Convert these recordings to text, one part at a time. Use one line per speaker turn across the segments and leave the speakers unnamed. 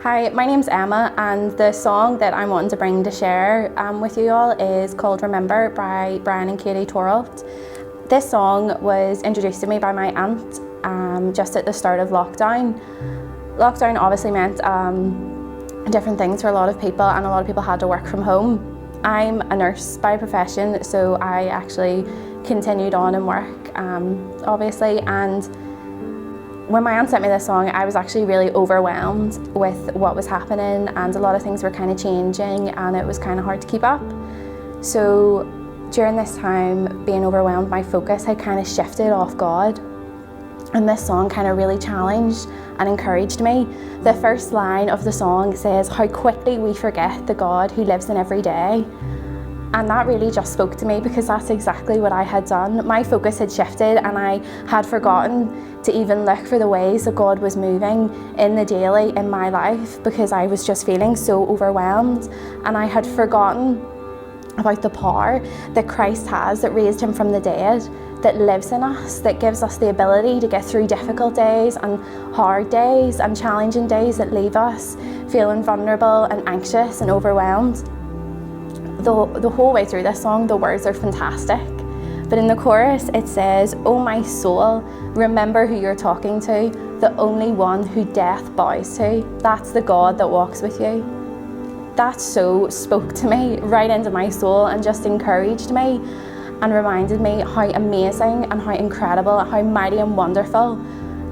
Hi, my name's Emma, and the song that I'm wanting to bring to share with you all is called Remember by Bryan and Torwalt. This song was introduced to me by my aunt just at the start of lockdown. Lockdown obviously meant different things for a lot of people, and a lot of people had to work from home. I'm a nurse by profession, so I actually continued on in work, obviously, and when my aunt sent me this song, I was actually really overwhelmed with what was happening, and a lot of things were kind of changing, and it was kind of hard to keep up. So during this time, being overwhelmed, my focus had kind of shifted off God, and this song kind of really challenged and encouraged me. The first line of the song says, "How quickly we forget the God who lives in every day." And that really just spoke to me, because that's exactly what I had done. My focus had shifted, and I had forgotten to even look for the ways that God was moving in the daily in my life, because I was just feeling so overwhelmed. And I had forgotten about the power that Christ has, that raised him from the dead, that lives in us, that gives us the ability to get through difficult days and hard days and challenging days that leave us feeling vulnerable and anxious and overwhelmed. The whole way through this song, the words are fantastic. But in the chorus, it says, "Oh my soul, remember who you're talking to, the only one who death bows to. That's the God that walks with you." That so spoke to me right into my soul, and just encouraged me and reminded me how amazing and how incredible and how mighty and wonderful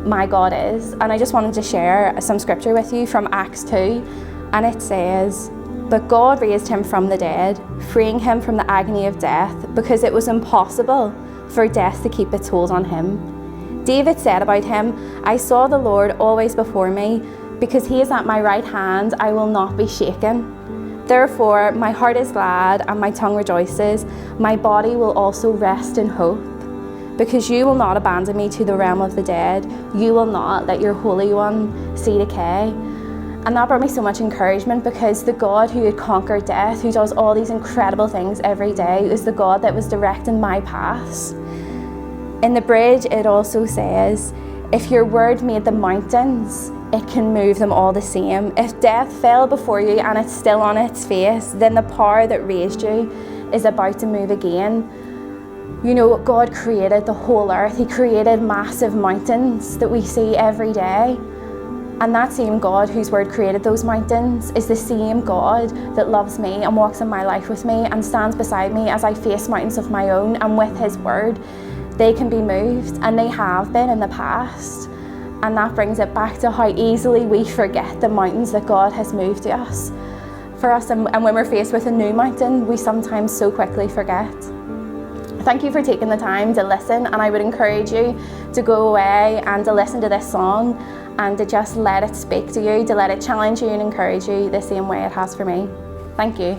my God is. And I just wanted to share some scripture with you from Acts 2, and it says, "But God raised him from the dead, freeing him from the agony of death, because it was impossible for death to keep its hold on him. David said about him, 'I saw the Lord always before me, because he is at my right hand, I will not be shaken. Therefore my heart is glad and my tongue rejoices, my body will also rest in hope. Because you will not abandon me to the realm of the dead, you will not let your Holy One see decay." And that brought me so much encouragement, because the God who had conquered death, who does all these incredible things every day, is the God that was directing my paths. In the bridge, it also says, "If your word made the mountains, it can move them all the same. If death fell before you and it's still on its face, then the power that raised you is about to move again." You know, God created the whole earth. He created massive mountains that we see every day. And that same God whose word created those mountains is the same God that loves me and walks in my life with me and stands beside me as I face mountains of my own. And with his word, they can be moved, and they have been in the past. And that brings it back to how easily we forget the mountains that God has moved to us for us. And when we're faced with a new mountain, we sometimes so quickly forget. Thank you for taking the time to listen, and I would encourage you to go away and to listen to this song and to just let it speak to you, to let it challenge you and encourage you the same way it has for me. Thank you.